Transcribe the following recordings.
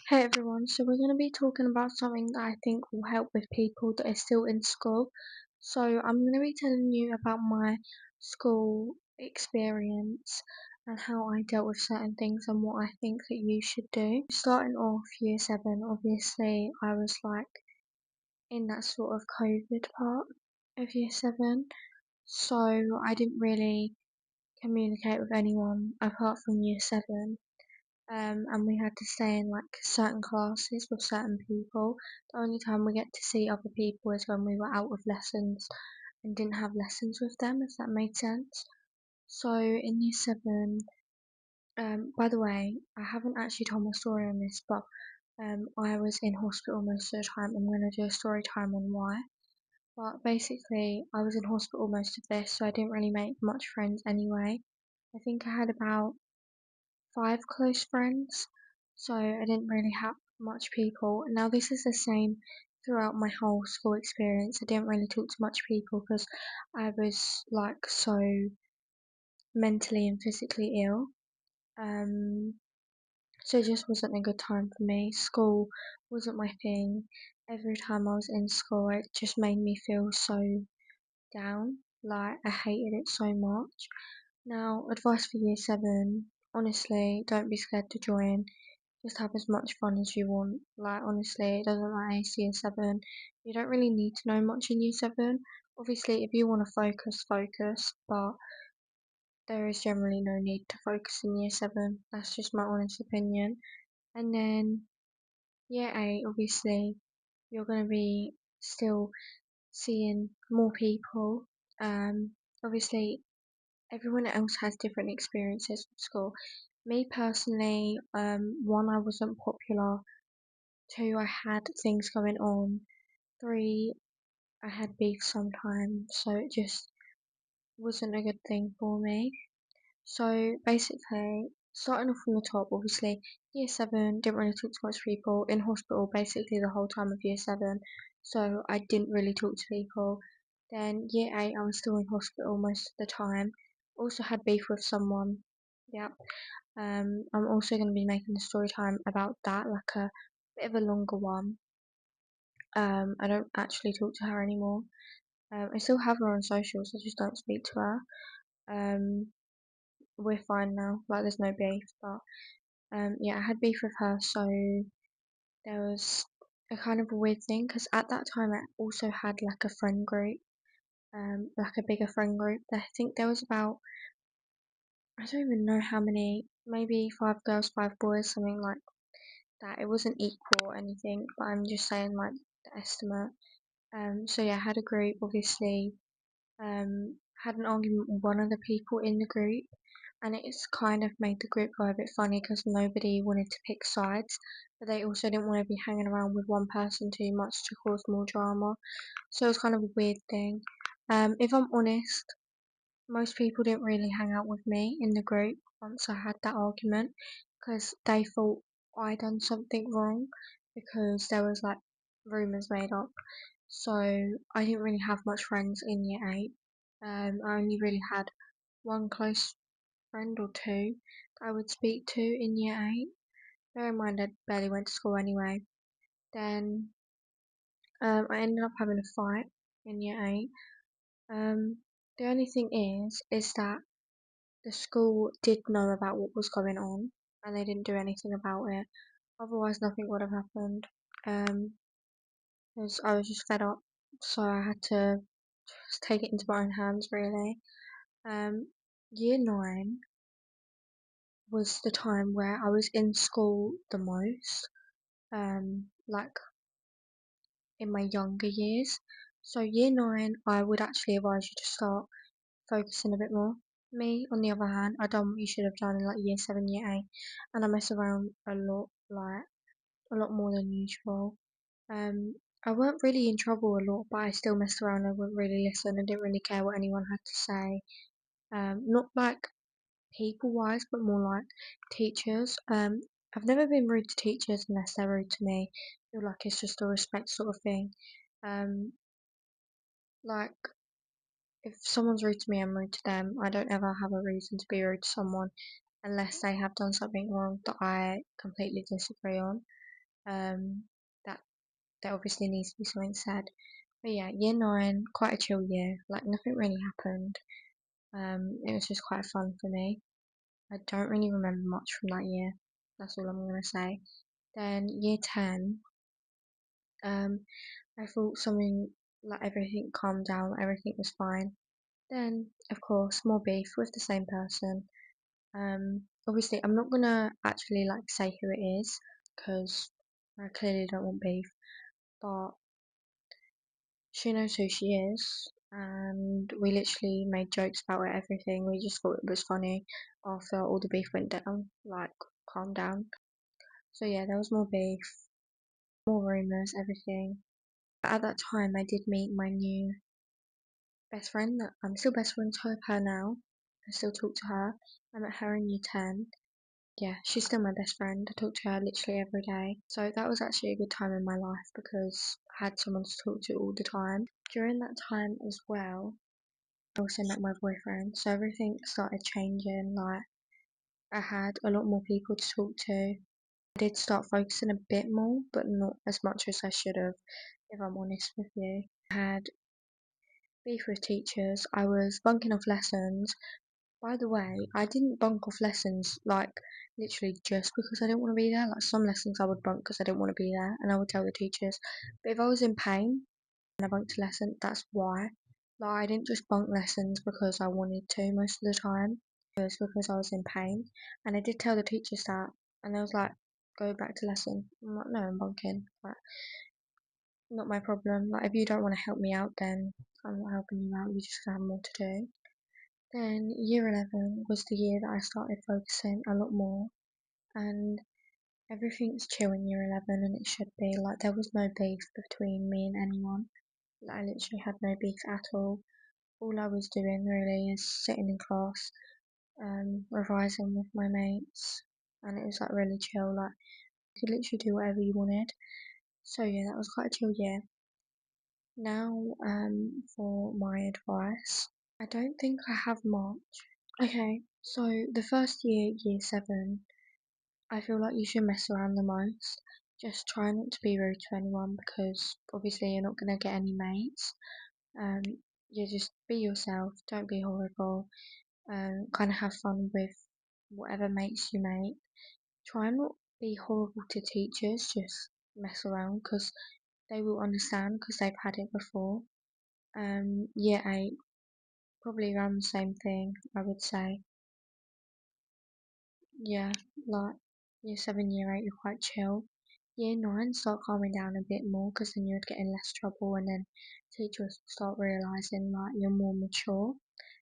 Hey everyone, so we're going to be talking about something that I think will help with people that are still in school. So I'm going to be telling you about my school experience and how I dealt with certain things and what I think that you should do. Starting off year 7, obviously I was like in that sort of COVID part of year 7. So I didn't really communicate with anyone apart from year 7, and we had to stay in like certain classes with certain people. The only time we get to see other people is when we were out of lessons and didn't have lessons with them, if that made sense. So in year 7, by the way, I haven't actually told my story on this, but I was in hospital most of the time. I'm going to do a story time on why. But basically, I was in hospital most of this, so I didn't really make much friends anyway. I think I had about 5 close friends, so I didn't really have much people. Now, this is the same throughout my whole school experience. I didn't really talk to much people because I was like so mentally and physically ill. Um, so it just wasn't a good time for me. School wasn't my thing. Every time I was in school, it just made me feel so down. Like, I hated it so much. Now, advice for year 7, honestly, don't be scared to join. Just have as much fun as you want. Like, honestly, it doesn't matter. It's year 7. You don't really need to know much in year 7. Obviously, if you want to focus, focus, but there is generally no need to focus in year 7. That's just my honest opinion. And then year 8, obviously, you're going to be still seeing more people. Obviously, everyone else has different experiences with school. Me personally, one, I wasn't popular. 2, I had things going on. 3, I had beef sometimes, so it just wasn't a good thing for me. So basically, starting off from the top, obviously, year 7, didn't really talk to much people. In hospital, basically the whole time of year 7, so I didn't really talk to people. Then year 8, I was still in hospital most of the time. Also had beef with someone. Yeah. I'm also going to be making a story time about that, like a bit of a longer one. I don't actually talk to her anymore. I still have her on socials, I just don't speak to her. Um, we're fine now, like there's no beef, but yeah, I had beef with her, so there was a kind of a weird thing because at that time I also had like a friend group, like a bigger friend group. I think there was about, I don't even know how many, maybe 5 girls, 5 boys, something like that. It wasn't equal or anything, but I'm just saying like the estimate. So yeah, I had a group, obviously. Had an argument with one of the people in the group, and it's kind of made the group go a bit funny because nobody wanted to pick sides, but they also didn't want to be hanging around with one person too much to cause more drama. So it was kind of a weird thing. If I'm honest, most people didn't really hang out with me in the group once I had that argument because they thought I done something wrong because there was like rumours made up. So I didn't really have much friends in year 8. I only really had one close friend or two that I would speak to in year 8. Bear in mind I barely went to school anyway. Then I ended up having a fight in year 8. The only thing is that the school did know about what was going on and they didn't do anything about it. Otherwise, nothing would have happened. Um, 'Cause I was just fed up, so I had to just take it into my own hands, really. Year 9 was the time where I was in school the most, like in my younger years. So year 9, I would actually advise you to start focusing a bit more. Me, on the other hand, I done what you should have done in like year 7, year 8, and I mess around a lot, like a lot more than usual. Um, I weren't really in trouble a lot, but I still messed around. I wouldn't really listen. I didn't really care what anyone had to say. Not like people wise, but more like teachers. I've never been rude to teachers unless they're rude to me. I feel like it's just a respect sort of thing. Um, like if someone's rude to me, I'm rude to them. I don't ever have a reason to be rude to someone unless they have done something wrong that I completely disagree on. That obviously needs to be something said. But yeah, year nine, quite a chill year. Like nothing really happened. It was just quite fun for me. I don't really remember much from that year. That's all I'm gonna say. Then year 10, um, I thought something like everything calmed down, everything was fine. Then, of course, more beef with the same person. Obviously, I'm not gonna actually like say who it is because I clearly don't want beef, but she knows who she is, and we literally made jokes about it, everything. We just thought it was funny after all the beef went down, like, calm down. So, yeah, there was more beef, more rumours, everything. But at that time, I did meet my new best friend that I'm still best friends with her now. I still talk to her. I met her in year 10. Yeah, she's still my best friend. I talk to her literally every day. So that was actually a good time in my life because I had someone to talk to all the time. During that time as well, I also met my boyfriend. So everything started changing. Like, I had a lot more people to talk to. I did start focusing a bit more, but not as much as I should have, if I'm honest with you. I had beef with teachers. I was bunking off lessons. By the way, I didn't bunk off lessons like literally just because I didn't want to be there. Like some lessons I would bunk because I didn't want to be there and I would tell the teachers. But if I was in pain and I bunked a lesson, that's why. Like I didn't just bunk lessons because I wanted to most of the time. It was because I was in pain. And I did tell the teachers that and they was like, go back to lesson. I'm like, no, I'm bunking. Like, not my problem. Like if you don't want to help me out then I'm not helping you out, you just have more to do. Then year 11 was the year that I started focusing a lot more, and everything's chill in year 11, and it should be. Like, there was no beef between me and anyone. Like, I literally had no beef at all. All I was doing really is sitting in class, revising with my mates, and it was like really chill. Like, you could literally do whatever you wanted. So, yeah, that was quite a chill year. Now, for my advice, I don't think I have much. Okay, so the first year, year 7, I feel like you should mess around the most. Just try not to be rude to anyone because obviously you're not gonna get any mates. Um, you just be yourself, don't be horrible, kind of have fun with whatever mates you make. Try not be horrible to teachers, just mess around because they will understand because they've had it before. Year 8, probably around the same thing, I would say. Yeah, like year 7, year 8, you're quite chill. Year 9, start calming down a bit more because then you'd get in less trouble, and then teachers will start realizing like you're more mature.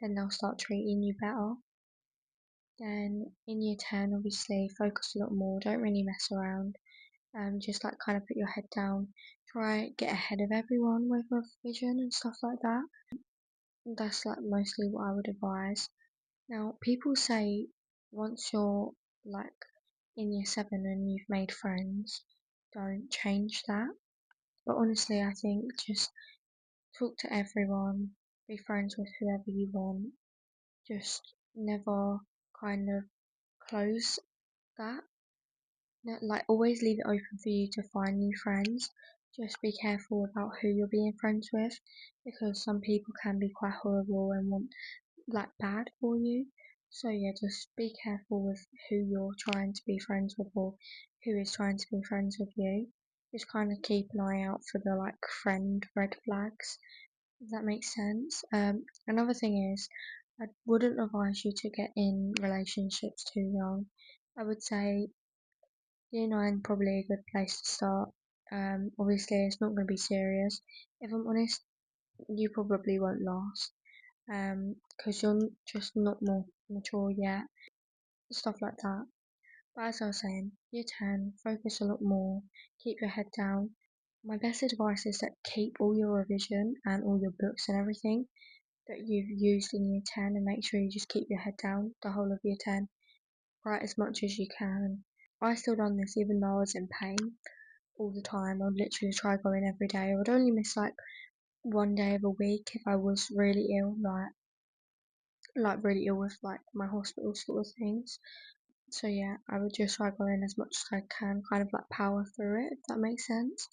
Then they'll start treating you better. Then in year 10, obviously, focus a lot more. Don't really mess around. Just like kind of put your head down. Try get ahead of everyone with revision and stuff like that. That's like mostly what I would advise. Now, people say once you're like in year 7 and you've made friends, don't change that. But honestly, I think just talk to everyone, be friends with whoever you want, just never kind of close that. Like, always leave it open for you to find new friends. Just be careful about who you're being friends with because some people can be quite horrible and want like bad for you. So yeah, just be careful with who you're trying to be friends with or who is trying to be friends with you. Just kind of keep an eye out for the like friend red flags, if that makes sense. Another thing is, I wouldn't advise you to get in relationships too young. I would say year 9 probably a good place to start. Obviously it's not going to be serious. If I'm honest, you probably won't last because you're just not more mature yet, stuff like that. But as I was saying, year 10, focus a lot more, keep your head down. My best advice is that keep all your revision and all your books and everything that you've used in year 10 and make sure you just keep your head down the whole of year 10. Write as much as you can. I still done this even though I was in pain all the time. I would literally try going every day. I would only miss like one day of a week if I was really ill, like really ill with like my hospital sort of things. So yeah, I would just try going as much as I can, kind of like power through it, if that makes sense.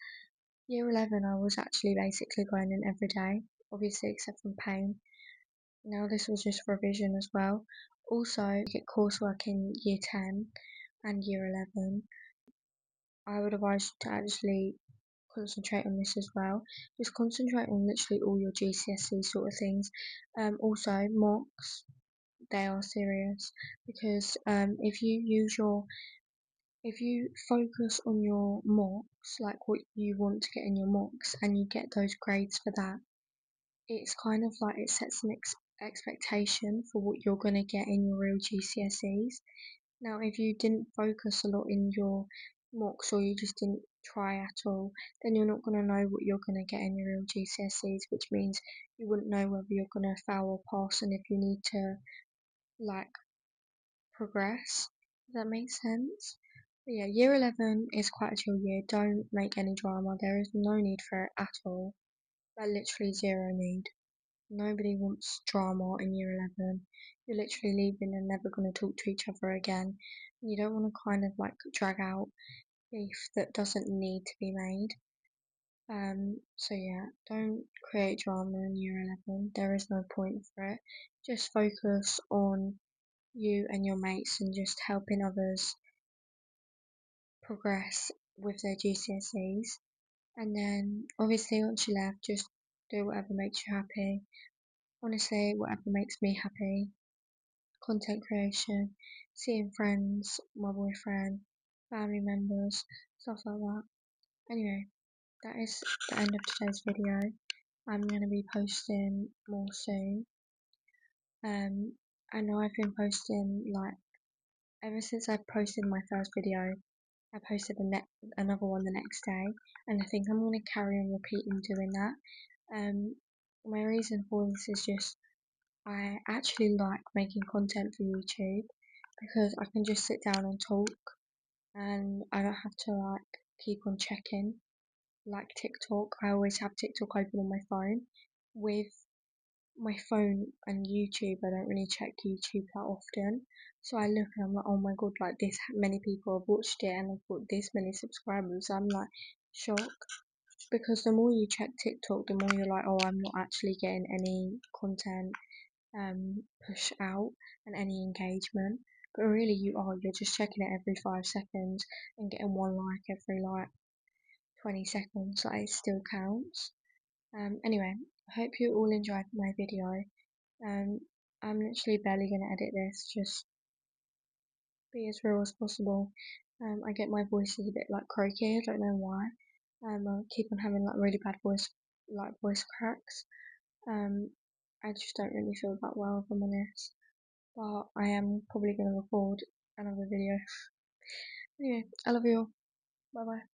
Year 11, I was actually basically going in every day, obviously except from pain. Now this was just revision as well. Also, you get coursework in year 10 and year 11. I would advise you to actually concentrate on this as well. Just concentrate on literally all your GCSE sort of things. Also, mocks, they are serious because if you focus on your mocks, like what you want to get in your mocks, and you get those grades for that, it's kind of like it sets an expectation for what you're going to get in your real GCSEs. Now, if you didn't focus a lot in your mocks or you just didn't try at all, then you're not going to know what you're going to get in your real GCSEs, which means you wouldn't know whether you're going to fail or pass and if you need to like progress. Does that make sense? But yeah, year 11 is quite a chill year. Don't make any drama. There is no need for it at all. Like, literally zero need. Nobody wants drama in year 11. You're literally leaving and never going to talk to each other again. You don't want to kind of like drag out beef that doesn't need to be made. So yeah, don't create drama in year 11. There is no point for it. Just focus on you and your mates and just helping others progress with their GCSEs. And then obviously once you left, just do whatever makes you happy. Honestly, whatever makes me happy. Content creation, seeing friends, my boyfriend, family members, stuff like that. Anyway, that is the end of today's video. I'm gonna be posting more soon. I know I've been posting like ever since I posted my first video. I posted another one the next day, and I think I'm gonna carry on repeating doing that. My reason for this is just I actually like making content for YouTube because I can just sit down and talk and I don't have to like keep on checking like TikTok. I always have TikTok open on my phone. With my phone and YouTube, I don't really check YouTube that often. So I look and I'm like, oh my god, like this many people have watched it and I've got this many subscribers. I'm like shocked because the more you check TikTok, the more you're like, oh, I'm not actually getting any content push out and any engagement. But really, you're just checking it every 5 seconds and getting one like every like 20 seconds. Like, it still counts. Anyway, I hope you all enjoyed my video. Um, I'm literally barely gonna edit this, just be as real as possible. I get my voice is a bit like croaky, I don't know why. I keep on having like really bad voice cracks. Um, I just don't really feel that well, if I'm honest. But I am probably gonna record another video. Anyway, I love you all. Bye bye.